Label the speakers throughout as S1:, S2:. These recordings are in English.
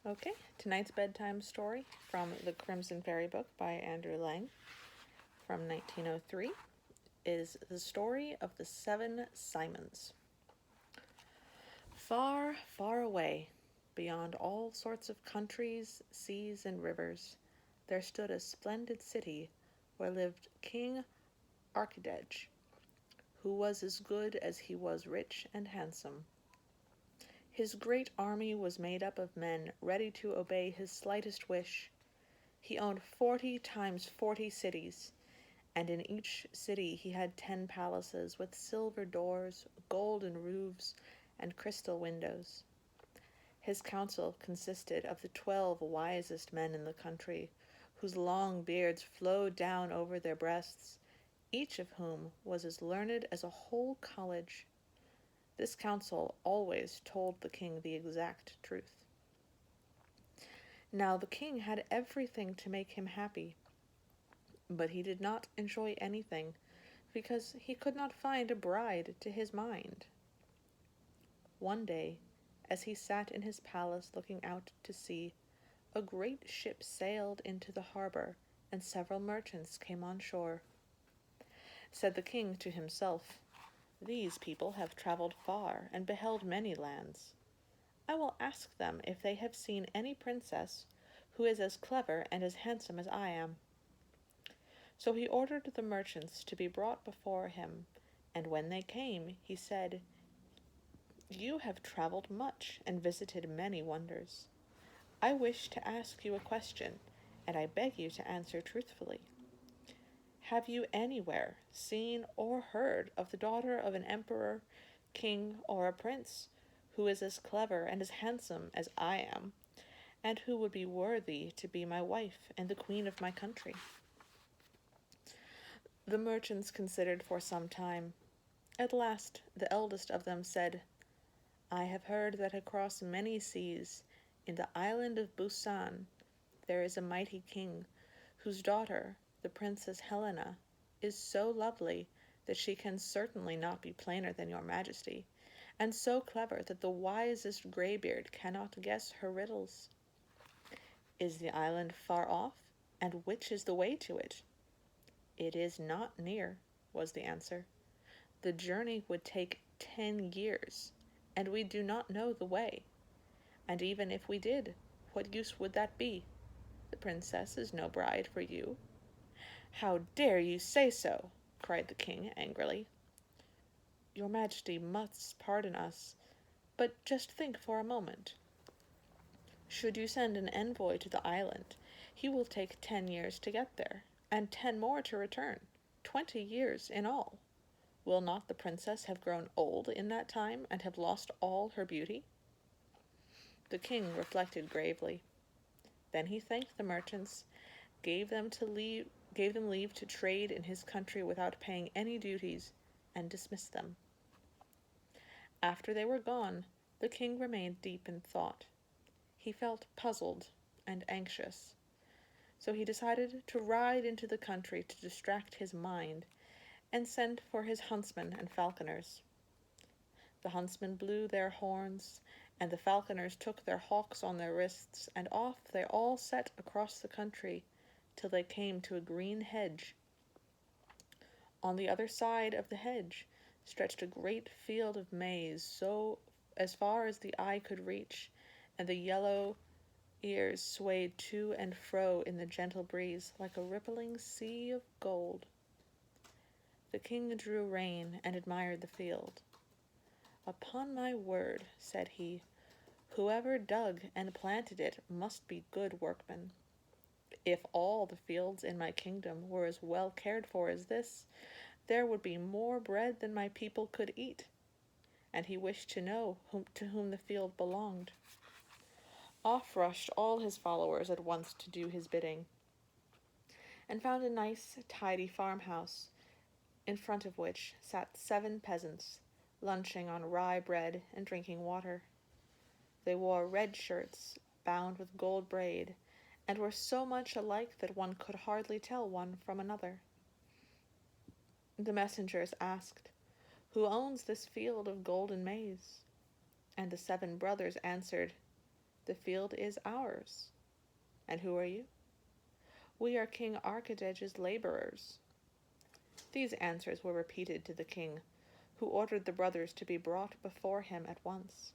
S1: Okay, tonight's bedtime story from The Crimson Fairy Book by Andrew Lang from 1903 is the story of the Seven Simons. Far, far away, beyond all sorts of countries, seas, and rivers, there stood a splendid city where lived King Archidej, who was as good as he was rich and handsome. His great army was made up of men ready to obey his slightest wish. He owned 40 times 40 cities, and in each city he had 10 palaces with silver doors, golden roofs, and crystal windows. His council consisted of the 12 wisest men in the country, whose long beards flowed down over their breasts, each of whom was as learned as a whole college. This council always told the king the exact truth. Now the king had everything to make him happy, but he did not enjoy anything, because he could not find a bride to his mind. One day, as he sat in his palace looking out to sea, a great ship sailed into the harbor, and several merchants came on shore. Said the king to himself, "These people have traveled far and beheld many lands. I will ask them if they have seen any princess who is as clever and as handsome as I am." So he ordered the merchants to be brought before him, and when they came, he said, "You have traveled much and visited many wonders. I wish to ask you a question, and I beg you to answer truthfully. Have you anywhere seen or heard of the daughter of an emperor, king, or a prince, who is as clever and as handsome as I am, and who would be worthy to be my wife and the queen of my country?" The merchants considered for some time. At last the eldest of them said, "I have heard that across many seas, in the island of Busan, there is a mighty king, whose daughter, the Princess Helena, is so lovely that she can certainly not be plainer than your majesty, and so clever that the wisest graybeard cannot guess her riddles. Is the island far off, and which is the way to it?" "It is not near," was the answer. "The journey would take 10 years, and we do not know the way. And even if we did, what use would that be? The princess is no bride for you." "How dare you say so?" cried the king angrily. "Your majesty must pardon us, but just think for a moment. Should you send an envoy to the island, he will take 10 years to get there, and 10 more to return, 20 years in all. Will not the princess have grown old in that time and have lost all her beauty?" The king reflected gravely. Then he thanked the merchants, gave them leave to trade in his country without paying any duties, and dismissed them. After they were gone, the king remained deep in thought. He felt puzzled and anxious, so he decided to ride into the country to distract his mind, and sent for his huntsmen and falconers. The huntsmen blew their horns, and the falconers took their hawks on their wrists, and off they all set across the country, till they came to a green hedge. On the other side of the hedge stretched a great field of maize, so as far as the eye could reach, and the yellow ears swayed to and fro in the gentle breeze like a rippling sea of gold. The king drew rein and admired the field. "Upon my word," said he, "whoever dug and planted it must be good workmen. If all the fields in my kingdom were as well cared for as this, there would be more bread than my people could eat." And he wished to know to whom the field belonged. Off rushed all his followers at once to do his bidding, and found a nice, tidy farmhouse, in front of which sat 7 peasants, lunching on rye bread and drinking water. They wore red shirts, bound with gold braid, and were so much alike that one could hardly tell one from another. The messengers asked, "Who owns this field of golden maize?" And the 7 brothers answered, The field is ours. And who are you? We are King Archidej's laborers. These answers were repeated to the king, who ordered the brothers to be brought before him at once.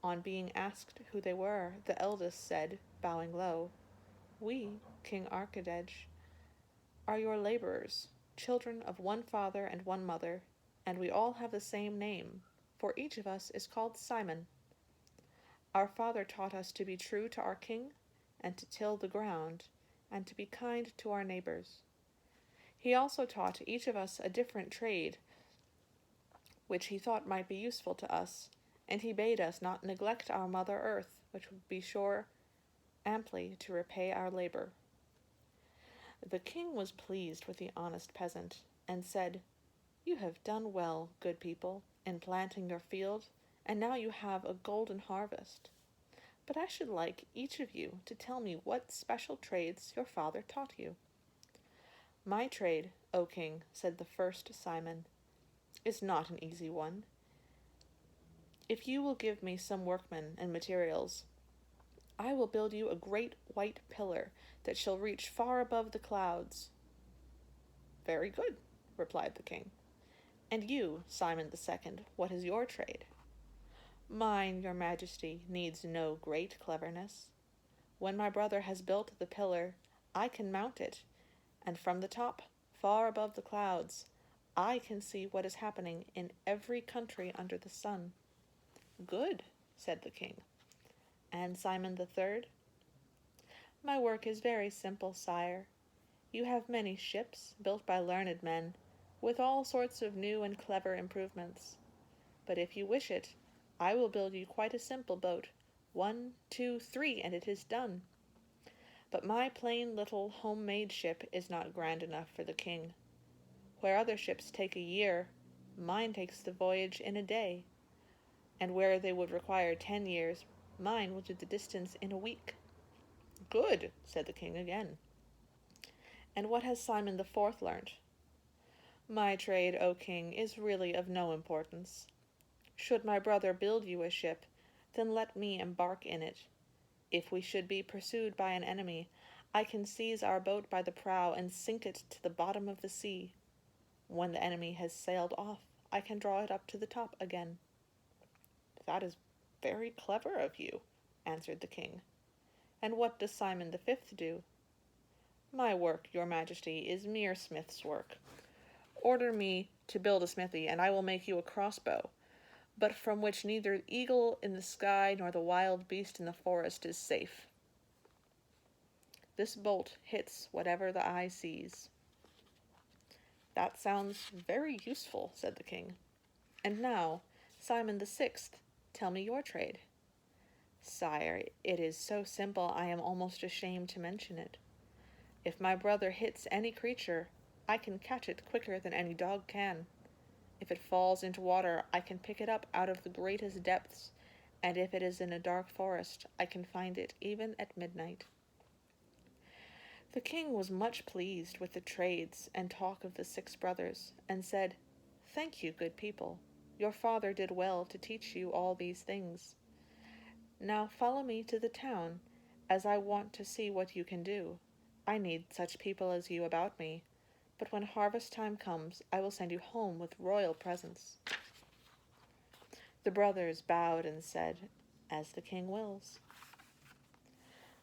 S1: On being asked who they were, the eldest said, bowing low, We, King Archidej, are your laborers, children of one father and one mother, and we all have the same name, for each of us is called Simon. Our father taught us to be true to our king, and to till the ground, and to be kind to our neighbors. He also taught each of us a different trade, which he thought might be useful to us, and he bade us not neglect our Mother Earth, which would be sure amply to repay our labor. The king was pleased with the honest peasant, and said, You have done well, good people, in planting your field, and now you have a golden harvest. But I should like each of you to tell me what special trades your father taught you. My trade, O king, said the first Simon, is not an easy one. If you will give me some workmen and materials, I will build you a great white pillar that shall reach far above the clouds. Very good, replied the king. And you, Simon the Second, what is your trade? Mine, your majesty, needs no great cleverness. When my brother has built the pillar, I can mount it, and from the top, far above the clouds, I can see what is happening in every country under the sun. Good, said the king. And Simon the Third? My work is very simple, sire. You have many ships built by learned men, with all sorts of new and clever improvements. But if you wish it, I will build you quite a simple boat. 1, 2, 3, and it is done. But my plain little home-made ship is not grand enough for the king. Where other ships take a year, mine takes the voyage in a day. And where they would require 10 years, mine will do the distance in a week. Good, said the king again. And what has Simon the Fourth learnt? My trade, O king, is really of no importance. Should my brother build you a ship, then let me embark in it. If we should be pursued by an enemy, I can seize our boat by the prow and sink it to the bottom of the sea. When the enemy has sailed off, I can draw it up to the top again. That is very clever of you, answered the king. And what does Simon the Fifth do? My work, your majesty, is mere smith's work. Order me to build a smithy, and I will make you a crossbow, but from which neither eagle in the sky nor the wild beast in the forest is safe. This bolt hits whatever the eye sees. That sounds very useful, said the king. And now, Simon the Sixth, tell me your trade. Sire, it is so simple I am almost ashamed to mention it. If my brother hits any creature, I can catch it quicker than any dog can. If it falls into water, I can pick it up out of the greatest depths, and if it is in a dark forest, I can find it even at midnight. The king was much pleased with the trades and talk of the 6 brothers, and said, Thank you, good people. Your father did well to teach you all these things. Now follow me to the town, as I want to see what you can do. I need such people as you about me, but when harvest time comes, I will send you home with royal presents. The brothers bowed and said, As the king wills.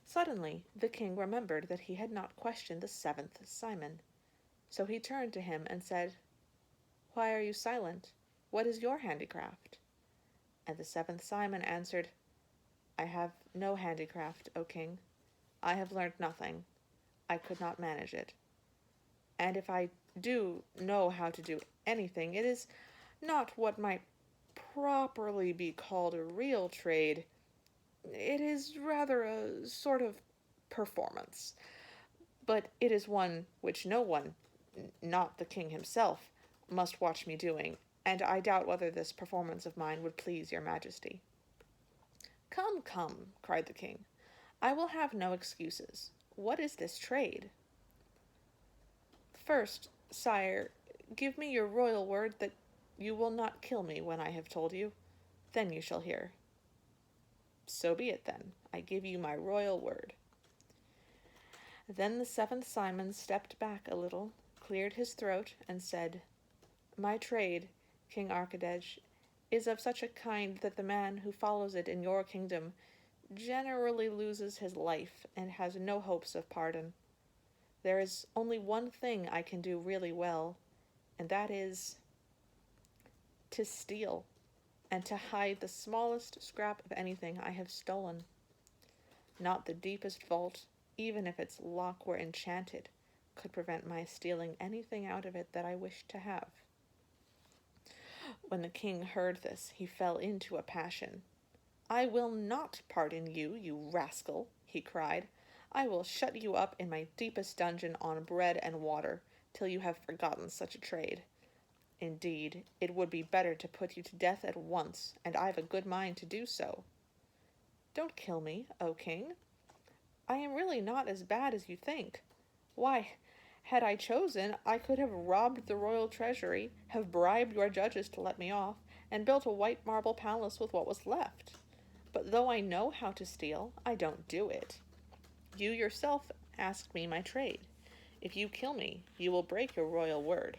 S1: Suddenly, the king remembered that he had not questioned the 7th Simon. So he turned to him and said, Why are you silent? What is your handicraft? And the 7th Simon answered, I have no handicraft, O king. I have learned nothing. I could not manage it. And if I do know how to do anything, it is not what might properly be called a real trade. It is rather a sort of performance. But it is one which no one, not the king himself, must watch me doing, and I doubt whether this performance of mine would please your majesty. Come, come, cried the king. I will have no excuses. What is this trade? First, sire, give me your royal word that you will not kill me when I have told you. Then you shall hear. So be it, then, I give you my royal word." Then the seventh Simon stepped back a little, cleared his throat, and said, "My trade, King Archidej, is of such a kind that the man who follows it in your kingdom generally loses his life and has no hopes of pardon. There is only one thing I can do really well, and that is to steal, and to hide the smallest scrap of anything I have stolen. Not the deepest vault, even if its lock were enchanted, could prevent my stealing anything out of it that I wished to have." When the king heard this, he fell into a passion. "I will not pardon you, you rascal," he cried. "I will shut you up in my deepest dungeon on bread and water, till you have forgotten such a trade. Indeed, it would be better to put you to death at once, and I've a good mind to do so." "Don't kill me, O king. I am really not as bad as you think. Why, had I chosen, I could have robbed the royal treasury, have bribed your judges to let me off, and built a white marble palace with what was left. But though I know how to steal, I don't do it. You yourself asked me my trade. If you kill me, you will break your royal word."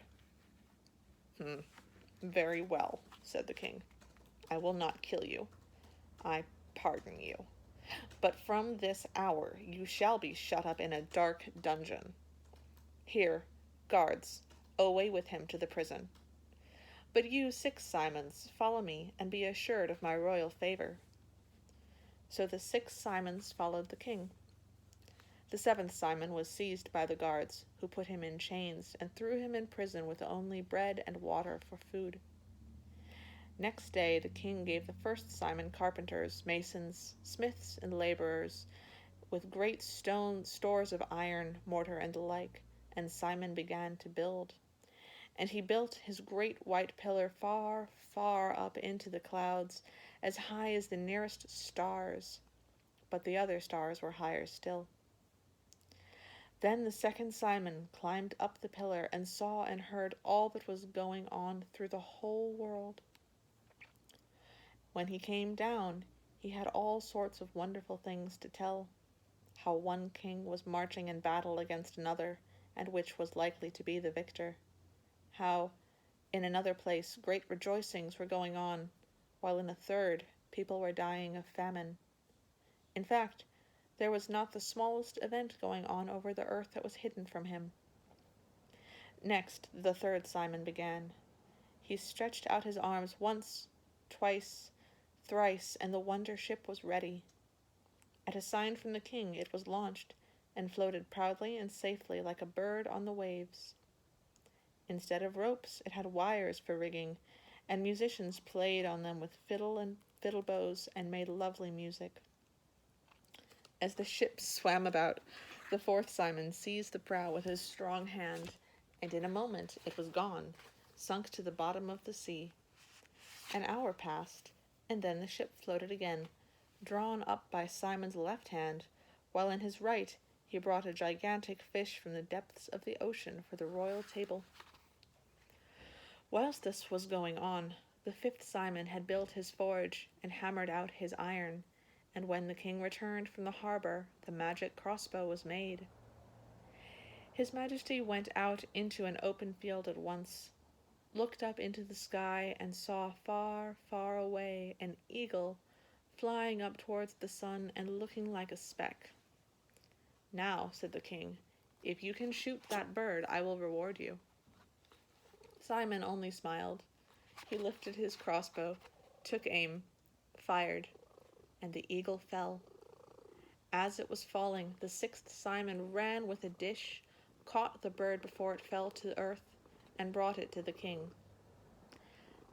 S1: "Very well," said the king. "I will not kill you. I pardon you. But from this hour you shall be shut up in a dark dungeon. Here, guards, away with him to the prison. But you 6 Simons, follow me, and be assured of my royal favor." So the 6 Simons followed the king. The 7th Simon was seized by the guards, who put him in chains and threw him in prison with only bread and water for food. Next day the king gave the 1st Simon carpenters, masons, smiths, and laborers, with great stores of iron, mortar, and the like, and Simon began to build. And he built his great white pillar far, far up into the clouds, as high as the nearest stars, but the other stars were higher still. Then the 2nd Simon climbed up the pillar and saw and heard all that was going on through the whole world. When he came down, he had all sorts of wonderful things to tell. How one king was marching in battle against another, and which was likely to be the victor. How, in another place, great rejoicings were going on, while in a third, people were dying of famine. In fact, there was not the smallest event going on over the earth that was hidden from him. Next, the 3rd Simon began. He stretched out his arms once, twice, thrice, and the wonder ship was ready. At a sign from the king, it was launched, and floated proudly and safely like a bird on the waves. Instead of ropes, it had wires for rigging, and musicians played on them with fiddle bows and made lovely music. As the ship swam about, the 4th Simon seized the prow with his strong hand, and in a moment it was gone, sunk to the bottom of the sea. An hour passed, and then the ship floated again, drawn up by Simon's left hand, while in his right he brought a gigantic fish from the depths of the ocean for the royal table. Whilst this was going on, the 5th Simon had built his forge and hammered out his iron, and when the king returned from the harbor, the magic crossbow was made. His Majesty went out into an open field at once, looked up into the sky, and saw far, far away an eagle flying up towards the sun and looking like a speck. "Now," said the king, "if you can shoot that bird, I will reward you." Simon only smiled. He lifted his crossbow, took aim, fired, and the eagle fell. As it was falling, the 6th Simon ran with a dish, caught the bird before it fell to earth, and brought it to the king.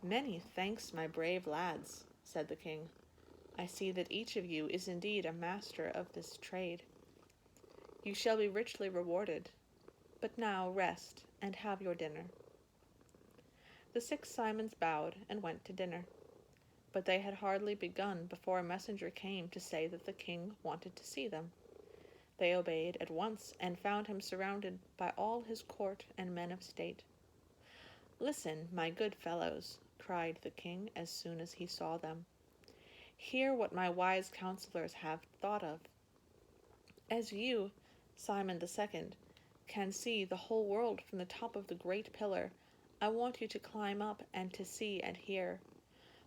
S1: "Many thanks, my brave lads," said the king. "I see that each of you is indeed a master of this trade. You shall be richly rewarded. But now rest and have your dinner." The 6 Simons bowed and went to dinner. But they had hardly begun before a messenger came to say that the king wanted to see them. They obeyed at once and found him surrounded by all his court and men of state. "Listen, my good fellows," cried the king as soon as he saw them. Hear what my wise counselors have thought of. As you, Simon the Second, can see the whole world from the top of the great pillar, I want you to climb up and to see and hear.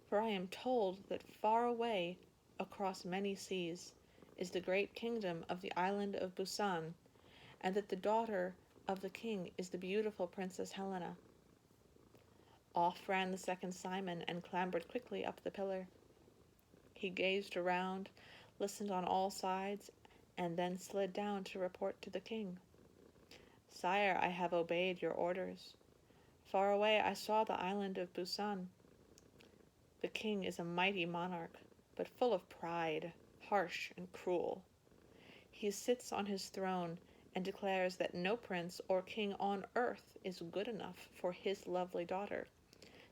S1: For I am told that far away, across many seas, is the great kingdom of the island of Busan, and that the daughter of the king is the beautiful Princess Helena. Off ran the second Simon and clambered quickly up the pillar. He gazed around, listened on all sides, and then slid down to report to the king. Sire, I have obeyed your orders. Far away I saw the island of Busan. The king is a mighty monarch, but full of pride, harsh and cruel. He sits on his throne and declares that no prince or king on earth is good enough for his lovely daughter,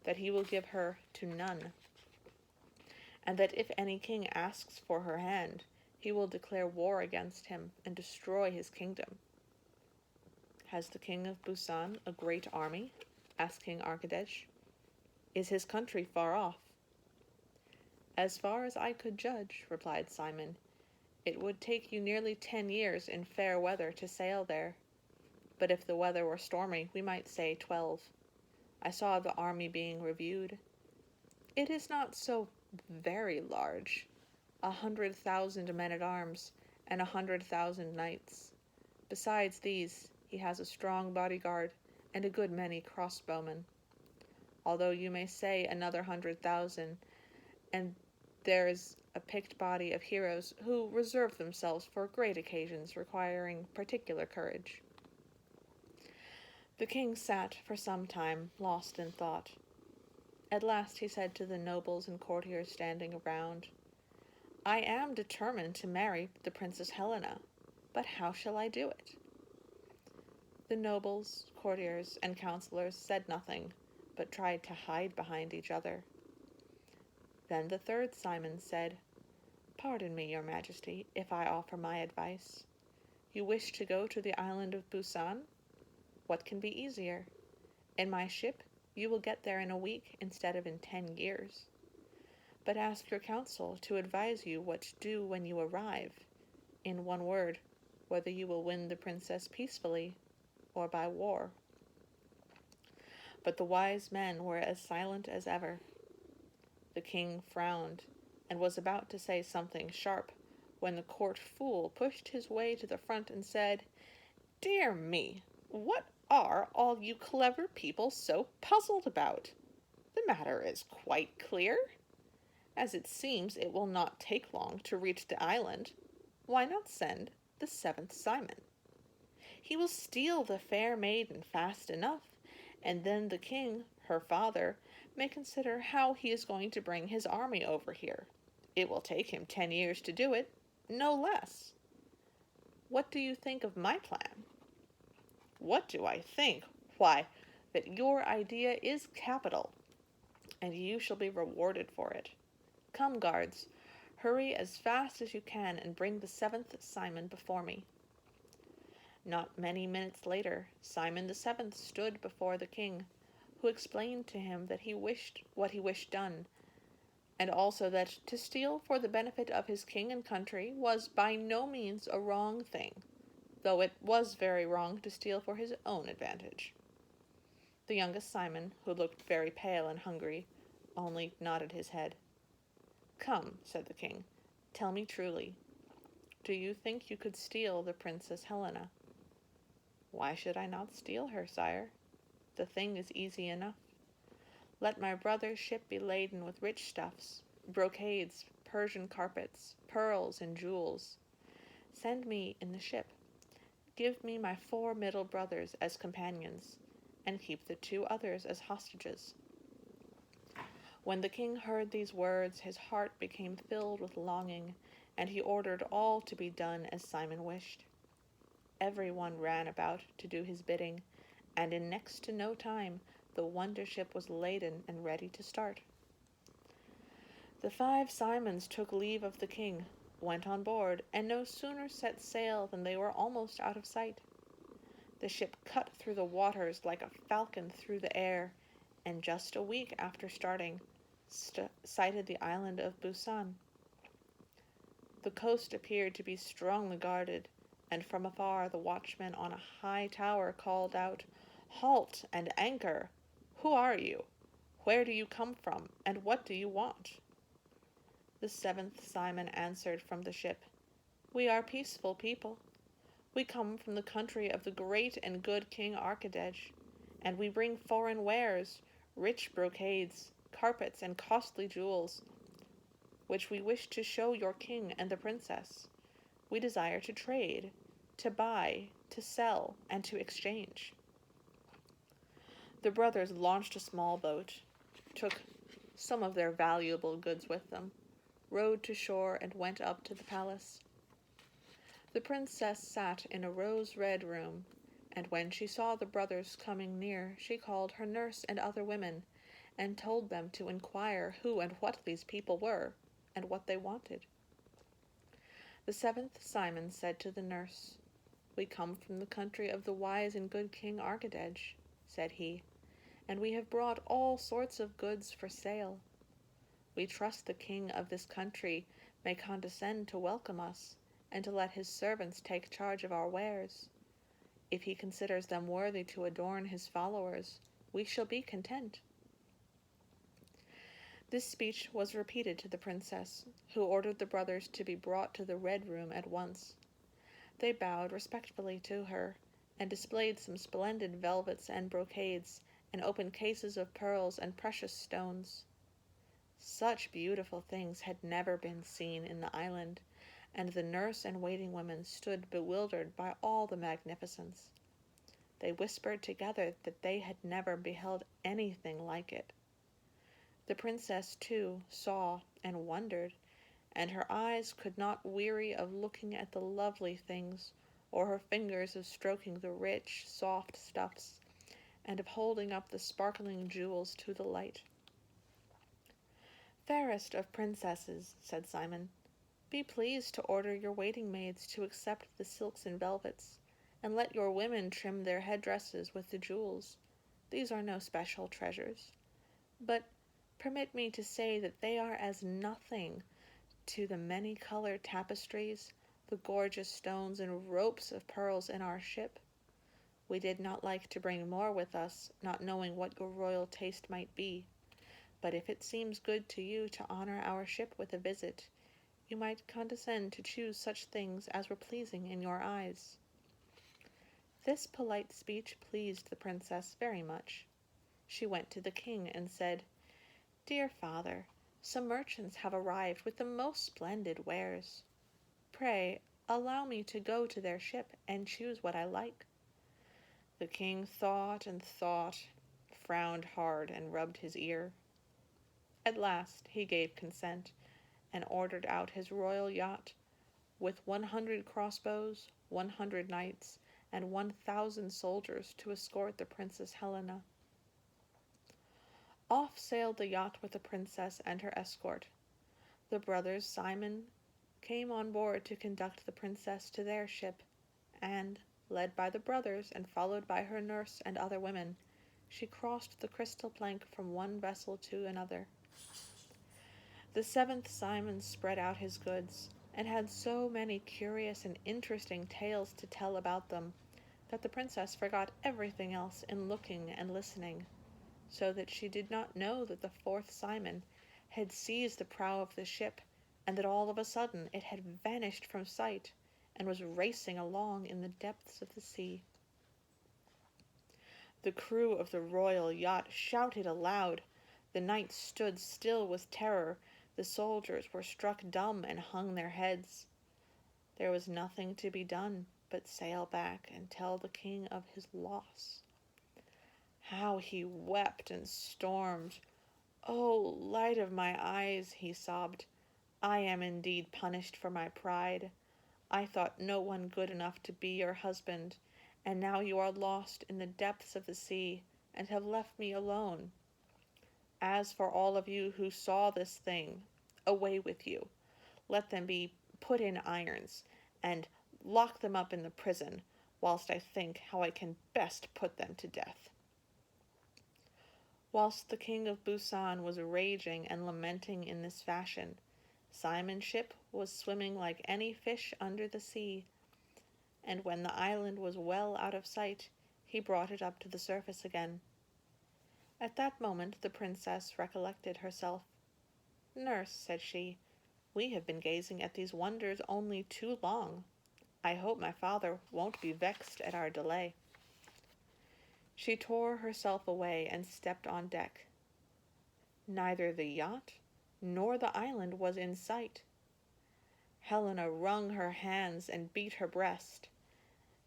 S1: that he will give her to none, and that if any king asks for her hand, he will declare war against him and destroy his kingdom. Has the king of Busan a great army? Asked King Arkadesh. Is his country far off? As far as I could judge, replied Simon, it would take you nearly 10 years in fair weather to sail there. But if the weather were stormy, we might say 12. I saw the army being reviewed. It is not so very large, 100,000 men-at-arms and 100,000 knights. Besides these, he has a strong bodyguard and a good many crossbowmen. Although you may say another 100,000, and there is a picked body of heroes who reserve themselves for great occasions requiring particular courage. The king sat for some time, lost in thought. At last he said to the nobles and courtiers standing around, I am determined to marry the Princess Helena, but how shall I do it? The nobles, courtiers, and counselors said nothing, but tried to hide behind each other. Then the third Simon said, Pardon me, your majesty, if I offer my advice. You wish to go to the island of Busan? What can be easier? In my ship, you will get there in a week instead of in 10 years. But ask your council to advise you what to do when you arrive. In one word, whether you will win the princess peacefully or by war. But the wise men were as silent as ever. The king frowned and was about to say something sharp when the court fool pushed his way to the front and said, Dear me, what are all you clever people so puzzled about? The matter is quite clear. As it seems it will not take long to reach the island, why not send the seventh Simon? He will steal the fair maiden fast enough, and then the king, her father, may consider how he is going to bring his army over here. It will take him 10 years to do it, no less. What do you think of my plan? What do I think? Why, that your idea is capital, and you shall be rewarded for it. Come, guards, hurry as fast as you can and bring the seventh Simon before me. Not many minutes later, Simon the seventh stood before the king, who explained to him that he wished what he wished done, and also that to steal for the benefit of his king and country was by no means a wrong thing, though it was very wrong to steal for his own advantage. The youngest Simon, who looked very pale and hungry, only nodded his head. Come, said the king, tell me truly, do you think you could steal the Princess Helena? Why should I not steal her, sire? The thing is easy enough. Let my brother's ship be laden with rich stuffs, brocades, Persian carpets, pearls, and jewels. Send me in the ship. Give me my 4 middle brothers as companions, and keep the 2 others as hostages. When the king heard these words, his heart became filled with longing, and he ordered all to be done as Simon wished. Everyone ran about to do his bidding, and in next to no time the wonder ship was laden and ready to start. The 5 Simons took leave of the king, went on board, and no sooner set sail than they were almost out of sight. The ship cut through the waters like a falcon through the air, and just a week after starting, sighted the island of Busan. The coast appeared to be strongly guarded, and from afar the watchman on a high tower called out, "Halt and anchor! Who are you? Where do you come from, and what do you want?" The seventh Simon answered from the ship, "We are peaceful people. We come from the country of the great and good King Archidej, and we bring foreign wares, rich brocades, carpets, and costly jewels, which we wish to show your king and the princess. We desire to trade, to buy, to sell, and to exchange." The brothers launched a small boat, took some of their valuable goods with them, rowed to shore, and went up to the palace. The princess sat in a rose-red room, and when she saw the brothers coming near, she called her nurse and other women, and told them to inquire who and what these people were, and what they wanted. The seventh Simon said to the nurse, "We come from the country of the wise and good King Archidej," said he, "and we have brought all sorts of goods for sale. We trust the king of this country may condescend to welcome us, and to let his servants take charge of our wares. If he considers them worthy to adorn his followers, we shall be content." This speech was repeated to the princess, who ordered the brothers to be brought to the red room at once. They bowed respectfully to her, and displayed some splendid velvets and brocades, and opened cases of pearls and precious stones. Such beautiful things had never been seen in the island, and the nurse and waiting women stood bewildered by all the magnificence. They whispered together that they had never beheld anything like it. The princess, too, saw and wondered, and her eyes could not weary of looking at the lovely things, or her fingers of stroking the rich, soft stuffs, and of holding up the sparkling jewels to the light. "Fairest of princesses," said Simon, "be pleased to order your waiting maids to accept the silks and velvets, and let your women trim their headdresses with the jewels. These are no special treasures. But permit me to say that they are as nothing to the many-colored tapestries, the gorgeous stones, and ropes of pearls in our ship. We did not like to bring more with us, not knowing what your royal taste might be. But if it seems good to you to honor our ship with a visit, you might condescend to choose such things as were pleasing in your eyes." This polite speech pleased the princess very much. She went to the king and said, "Dear father, some merchants have arrived with the most splendid wares. Pray, allow me to go to their ship and choose what I like." The king thought and thought, frowned hard, and rubbed his ear. At last he gave consent, and ordered out his royal yacht, with 100 crossbows, 100 knights, and 1,000 soldiers to escort the Princess Helena. Off sailed the yacht with the princess and her escort. The brothers Simon came on board to conduct the princess to their ship, and, led by the brothers and followed by her nurse and other women, she crossed the crystal plank from one vessel to another. The seventh Simon spread out his goods, and had so many curious and interesting tales to tell about them, that the princess forgot everything else in looking and listening, so that she did not know that the fourth Simon had seized the prow of the ship, and that all of a sudden it had vanished from sight, and was racing along in the depths of the sea. The crew of the royal yacht shouted aloud. The knights stood still with terror. The soldiers were struck dumb and hung their heads. There was nothing to be done but sail back and tell the king of his loss. How he wept and stormed. "Oh, light of my eyes," he sobbed, "I am indeed punished for my pride. I thought no one good enough to be your husband, and now you are lost in the depths of the sea, and have left me alone. As for all of you who saw this thing, away with you. Let them be put in irons, and lock them up in the prison, whilst I think how I can best put them to death." Whilst the king of Busan was raging and lamenting in this fashion, Simon's ship was swimming like any fish under the sea, and when the island was well out of sight, he brought it up to the surface again. At that moment the princess recollected herself. "Nurse," said she, "we have been gazing at these wonders only too long. I hope my father won't be vexed at our delay." She tore herself away and stepped on deck. Neither the yacht nor the island was in sight. Helena wrung her hands and beat her breast.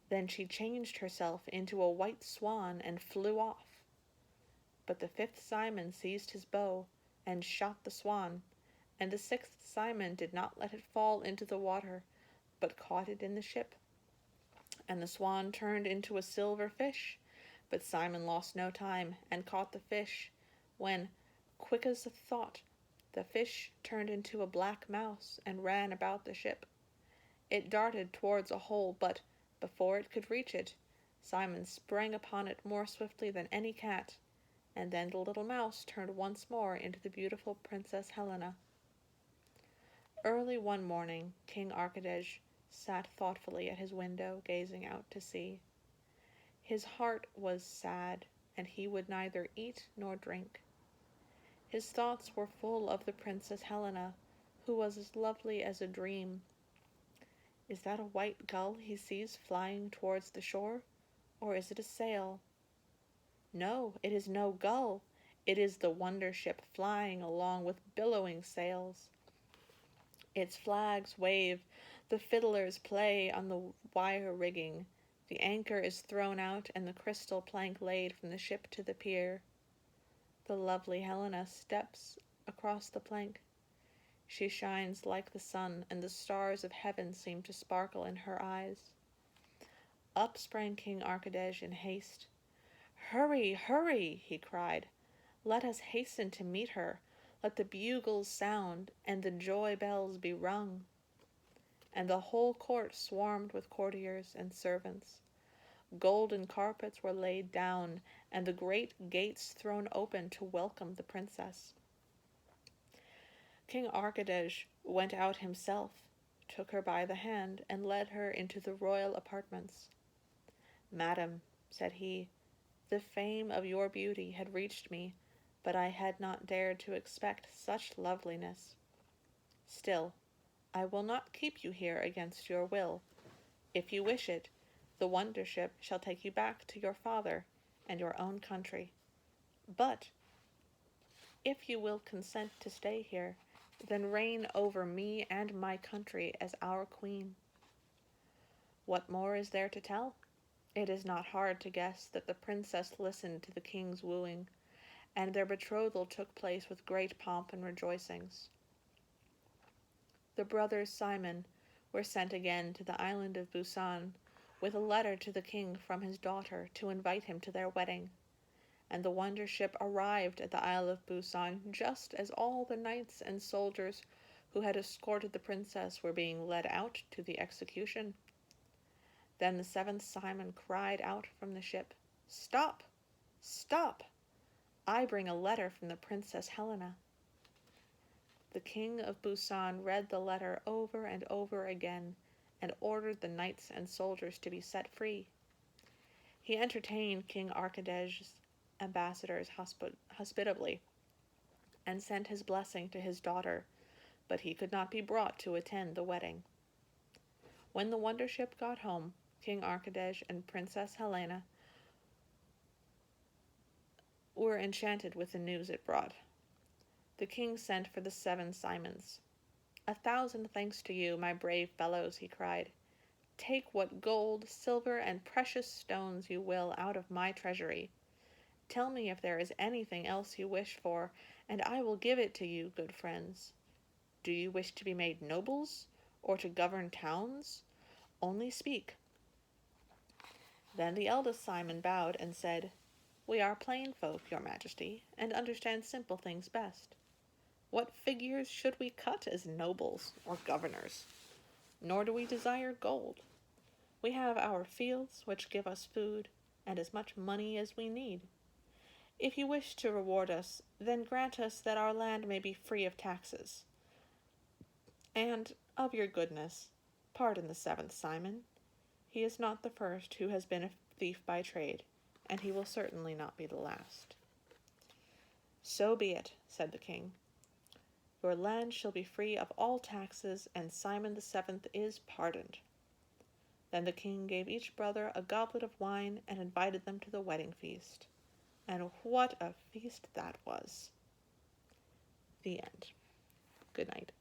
S1: Then she changed herself into a white swan and flew off. But the fifth Simon seized his bow and shot the swan, and the sixth Simon did not let it fall into the water, but caught it in the ship. And the swan turned into a silver fish, but Simon lost no time and caught the fish, when, quick as a thought, the fish turned into a black mouse and ran about the ship. It darted towards a hole, but before it could reach it, Simon sprang upon it more swiftly than any cat, and then the little mouse turned once more into the beautiful Princess Helena. Early one morning, King Archidej sat thoughtfully at his window, gazing out to sea. His heart was sad, and he would neither eat nor drink. His thoughts were full of the Princess Helena, who was as lovely as a dream. Is that a white gull he sees flying towards the shore, or is it a sail? No, it is no gull. It is the wonder ship flying along with billowing sails. Its flags wave, the fiddlers play on the wire rigging, the anchor is thrown out and the crystal plank laid from the ship to the pier. The lovely Helena steps across the plank. She shines like the sun, and the stars of heaven seem to sparkle in her eyes. Up sprang King Archidej in haste. "Hurry, hurry!" he cried. "Let us hasten to meet her. Let the bugles sound, and the joy bells be rung." And the whole court swarmed with courtiers and servants. Golden carpets were laid down, and the great gates thrown open to welcome the princess. King Archidej went out himself, took her by the hand, and led her into the royal apartments. "Madam," said he, "the fame of your beauty had reached me, but I had not dared to expect such loveliness. Still, I will not keep you here against your will. If you wish it, the wonder ship shall take you back to your father and your own country. But if you will consent to stay here, then reign over me and my country as our queen." What more is there to tell? It is not hard to guess that the princess listened to the king's wooing, and their betrothal took place with great pomp and rejoicings. The brothers Simon were sent again to the island of Busan with a letter to the king from his daughter to invite him to their wedding, and the wonder ship arrived at the Isle of Busan just as all the knights and soldiers who had escorted the princess were being led out to the execution. Then the seventh Simon cried out from the ship, "Stop! Stop! I bring a letter from the Princess Helena." The king of Busan read the letter over and over again, and ordered the knights and soldiers to be set free. He entertained King Archidej's ambassadors hospitably, and sent his blessing to his daughter, but he could not be brought to attend the wedding. When the wonder ship got home, King Archidej and Princess Helena were enchanted with the news it brought. The king sent for the 7 Simons. "1,000 thanks to you, my brave fellows," he cried. "Take what gold, silver, and precious stones you will out of my treasury. Tell me if there is anything else you wish for, and I will give it to you, good friends. Do you wish to be made nobles, or to govern towns? Only speak." Then the eldest Simon bowed and said, "We are plain folk, your majesty, and understand simple things best. What figures should we cut as nobles or governors? Nor do we desire gold. We have our fields, which give us food, and as much money as we need. If you wish to reward us, then grant us that our land may be free of taxes, and Of your goodness, pardon the seventh Simon. He is not the first who has been a thief by trade, and he will certainly not be the last. So be it, said the king. Your land shall be free of all taxes, and Simon the seventh is pardoned. Then the king gave each brother a goblet of wine and invited them to the wedding feast. And what a feast that was! The end. Good night.